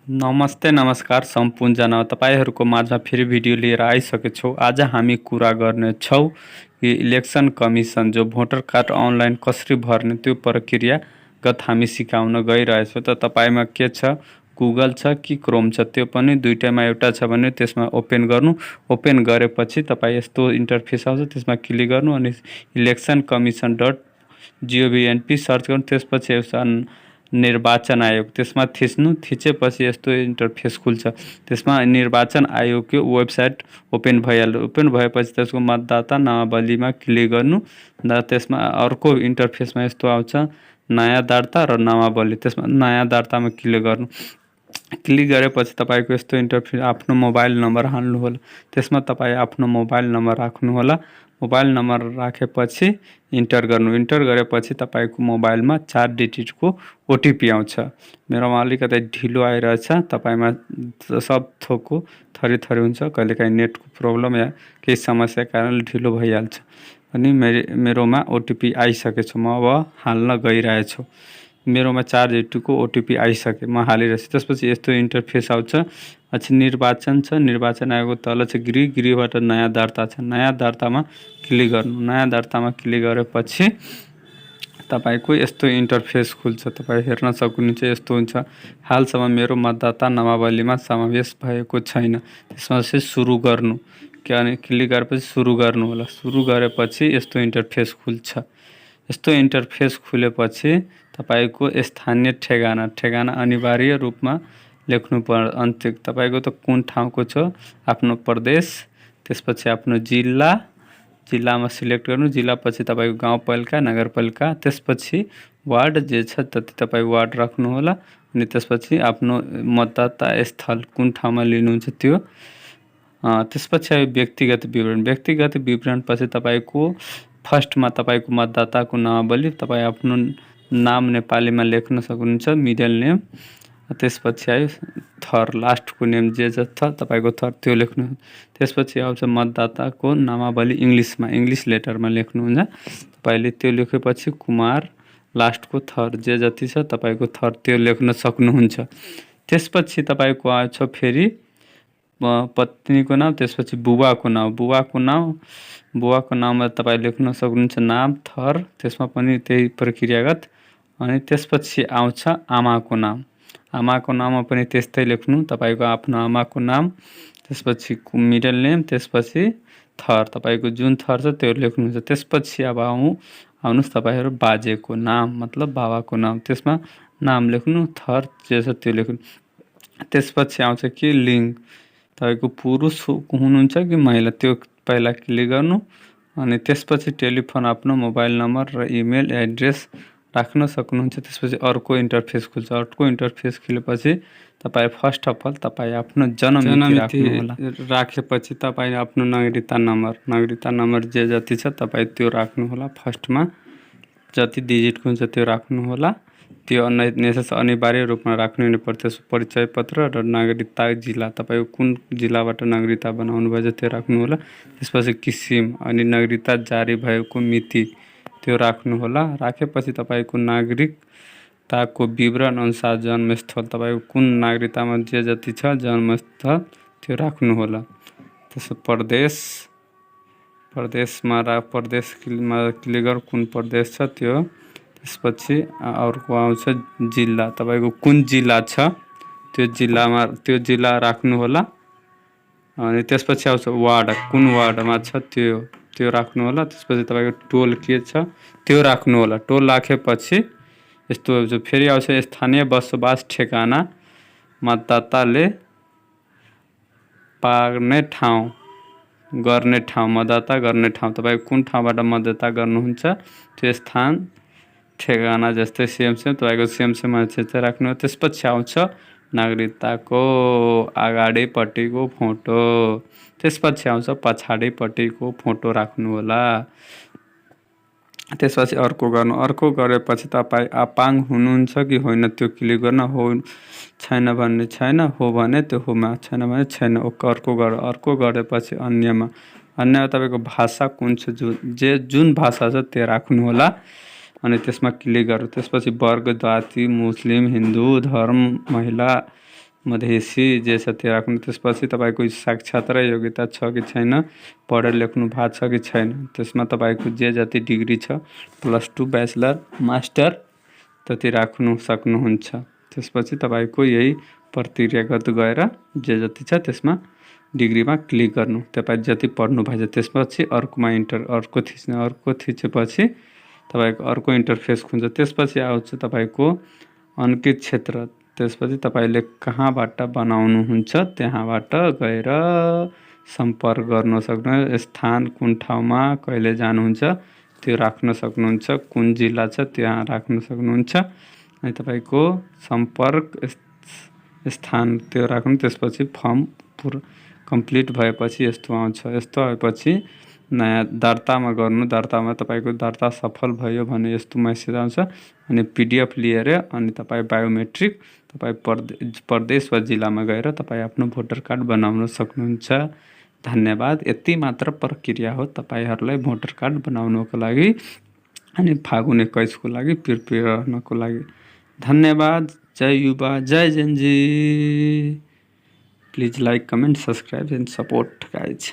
नमस्ते नमस्कार सम्पूर्णजना तपाईहरूको माझमा फेरि भिडियो लिएर आइसकेको छु। आज हामी कुरा गर्नेछौँ कि इलेक्सन कमिसन जो भोटर कार्ड अनलाइन कसरी भर्ने त्यो प्रक्रियागत हामी सिकाउन गइरहेछौँ। त तपाईमा के छ, गुगल छ कि क्रोम छ, त्यो पनि दुईटैमा एउटा छ भने त्यसमा ओपन गर्नु। ओपन गरेपछि तपाईँ यस्तो इन्टरफेस आउँछ, त्यसमा क्लिक गर्नु अनि इलेक्सन कमिसन .gov.in सर्च गर्नु। त्यसपछि निर्वाचन आयोग त्यसमा थिच्नु। थिचेपछि यस्तो इन्टरफेस खुल्छ, त्यसमा निर्वाचन आयोगको वेबसाइट ओपन भइहाल्यो। ओपन भएपछि त्यसको मतदाता नामावलीमा क्लिक गर्नु र त्यसमा अर्को इन्टरफेसमा यस्तो आउँछ नयाँ दर्ता र नामावली। त्यसमा नयाँ दर्तामा क्लिक गर्नु। क्लिक गरेपछि तपाईको यस्तो इन्टरफेस आफ्नो मोबाइल नम्बर हाल्नु होला। त्यसमा तपाईँ आफ्नो मोबाइल नम्बर राख्नु होला। मोबाइल नम्बर राखेपछि इन्टर गर्नु। इन्टर गरेपछि तपाईको मोबाइलमा 4 डिजिटको ओटिपी आउँछ। मेरोमा अलिकति ढिलो आइरहेछ, तपाईमा सब थोकको थरी हुन्छ। कहिलेकाहीँ नेटको प्रब्लम या केही समस्या कारणले ढिलो भइहाल्छ। अनि मेरोमा ओटिपी आइसकेछ, म अब हाल्न गइरहेछु। मेरोमा 4 डिजिटको ओटिपी आइसके, म हालिरहेछु। त्यसपछि यस्तो इन्टरफेस आउँछ। अच्छा, निर्वाचन छ, निर्वाचन आयोगको तल छ गृहबाट नयाँ दर्ता छ, नयाँ दर्तामा क्लिक गर्नु। नयाँ दर्तामा क्लिक गरेपछि तपाईको यस्तो इन्टरफेस खुल्छ। तपाईँ हेर्न सक्नुहुन्छ यस्तो हुन्छ। हालसम्म मेरो मतदाता नामावलीमा समावेश भएको छैन। त्यसमा चाहिँ सुरु गर्नु, क्लिक गरेपछि सुरु गर्नु होला। सुरु गरेपछि यस्तो इन्टरफेस खुल्छ। यस्तो इन्टरफेस खुलेपछि तपाईको स्थानीय ठेगाना अनिवार्य रूपमा लेख्नु पर्छ। तपाईको त कुन ठाउँको छ, आफ्नो प्रदेश, त्यसपछि आफ्नो जिल्लामा सिलेक्ट गर्नु। जिल्लापछि तपाईको गाउँपालिका, नगरपालिका, त्यसपछि वार्ड जे छ तति तपाईँ वार्ड राख्नु होला। अनि त्यसपछि आफ्नो मतदाता स्थल कुन ठाउँमा लिनुहुन्छ त्यो। त्यसपछि आयो व्यक्तिगत विवरण पछि तपाईको फर्स्टमा तपाईको मतदाताको नामावली, तपाईँ आफ्नो नाम नेपालीमा लेख्न सक्नुहुन्छ, मिडल नेम। त्यसपछि आयो थर, लास्टको नेम जे छ तपाईको थर त्यो लेख्नु। त्यसपछि आउँछ मतदाताको नामावली इङ्ग्लिस लेटरमा लेख्नुहुन्छ। तपाईले त्यो लेखेपछि कुमार, लास्टको थर जे जति छ तपाईको थर त्यो लेख्न सक्नुहुन्छ। त्यसपछि तपाईको आउँछ फेरि पत्नीको नाम, त्यसपछि बुबाको नाममा तपाईँ लेख्न सक्नुहुन्छ नाम, थर, त्यसमा पनि त्यही प्रक्रियागत। अनि त्यसपछि आउँछ आमाको नाममा पनि त्यस्तै लेख्नु, तपाईको आफ्नो आमाको नाम, त्यसपछि मिडल नेम, त्यसपछि थर, तपाईको जुन थर छ त्यो लेख्नुहुन्छ। त्यसपछि अब आउनुहोस् तपाईँहरू बाजेको नाम मतलब बाबाको नाम, त्यसमा नाम लेख्नु, थर जे छ त्यो लेख्नु। त्यसपछि आउँछ कि लिङ्ग, तपाईँको पुरुष हुनुहुन्छ कि महिला त्यो पहिला क्लिक गर्नु। अनि त्यसपछि टेलिफोन, आफ्नो मोबाइल नम्बर र इमेल एड्रेस राख्न सक्नुहुन्छ। त्यसपछि अर्को इन्टरफेस खुल्छ। अर्को इन्टरफेस खुलेपछि तपाईँ फर्स्ट अफ अल तपाईँ आफ्नो जन्ममिति राखेपछि तपाईँ आफ्नो नागरिकता नम्बर जे जति छ तपाईँ त्यो राख्नु होला। फर्स्टमा जति डिजिटको हुन्छ त्यो राख्नु होला। त्यो अनिवार्य रूपमा राख्नु हुनुपर्छ। परिचय पत्र र नागरिकता जिल्ला, तपाईँ कुन जिल्लाबाट नागरिकता बनाउनु भएछ त्यो राख्नु होला। त्यसपछि किसिम अनि नागरिकता जारी भएको मिति त्यो राख्नु होला। राखेपछि तपाईँको नागरिकताको विवरण अनुसार जन्मस्थल, तपाईँको कुन नागरिकतामा जे जति छ जन्मस्थल त्यो राख्नु होला। त्यसो प्रदेशमा क्लिक गर कुन प्रदेश छ त्यो। त्यसपछि अर्को आउँछ जिल्ला, तपाईँको कुन जिल्ला छ त्यो जिल्ला राख्नु होला। अनि त्यसपछि आउँछ वार्ड, कुन वार्डमा छ त्यो राख्नु होला। त्यसपछि तपाईँको टोल के छ त्यो राख्नु होला। टोल राखेपछि यस्तो फेरि आउँछ स्थानीय बसोबास ठेगाना, मतदाताले मतदाता गर्ने ठाउँ, तपाईँ कुन ठाउँबाट मतदाता गर्नुहुन्छ त्यो स्थान ठेगाना, जस्तै सिएमसी तपाईँको सिएमसीमा चाहिँ राख्नु। त्यसपछि आउँछ नागरिकताको अगाडिपट्टिको फोटो, त्यसपछि आउँछ पछाडिपट्टिको फोटो राख्नु होला। त्यसपछि अर्को गरेपछि तपाईँ अपाङ्ग हुनुहुन्छ कि होइन त्यो क्लिक गर्न। हो छैन भन्ने छैन, हो भने त्यो होमा, छैन भने छैन। अर्को गरेपछि अन्यमा तपाईँको भाषा कुन छ, जुन भाषा छ त्यो राख्नु होला। अनि त्यसमा क्लिक गर्नु। त्यसपछि वर्ग, जाति, मुस्लिम, हिन्दू, धर्म, महिला मधेसी जे छ त्यो राख्नु। त्यसपछि तपाईँको साक्षरता योग्यता छ कि छैन, पढेर लेख्नु भएको छ कि छैन, त्यसमा तपाईँको जे जति डिग्री छ +2 ब्याचलर मास्टर त्यति राख्नु सक्नुहुन्छ। त्यसपछि तपाईँको यही प्रक्रियागत गएर जे जति छ त्यसमा डिग्रीमा क्लिक गर्नु, तपाईँ जति पढ्नु भएछ। त्यसपछि अर्को थिचेपछि तपाईँको अर्को इन्टरफेस खुल्छ। त्यसपछि आउँछ तपाईँको अङ्कित क्षेत्र। त्यसपछि तपाईँले कहाँबाट बनाउनुहुन्छ त्यहाँबाट गएर सम्पर्क गर्न सक्नुहुन्छ। स्थान कुन ठाउँमा कहिले जानुहुन्छ त्यो राख्न सक्नुहुन्छ, कुन जिल्ला छ त्यहाँ राख्न सक्नुहुन्छ। अनि तपाईँको सम्पर्क स्थान त्यो राख्नु। त्यसपछि फर्म पुरा कम्प्लिट भएपछि यस्तो आउँछ। यस्तो आएपछि नयाँ दर्तामा गर्नु। दर्तामा तपाईँको दर्ता सफल भयो भने यस्तो मेसेज आउँछ। अनि PDF लिएर अनि तपाईँ बायोमेट्रिक तपाईँ प्रदेश वा जिल्लामा गएर तपाईँ आफ्नो भोटर कार्ड बनाउन सक्नुहुन्छ। धन्यवाद। यति मात्र प्रक्रिया हो तपाईँहरूलाई भोटर कार्ड बनाउनको लागि अनि फागुन 21 को लागि प्रिपेयर रहनको लागि। धन्यवाद। जय युवा, जय Gen Z. Please like, comment, subscribe and support guys.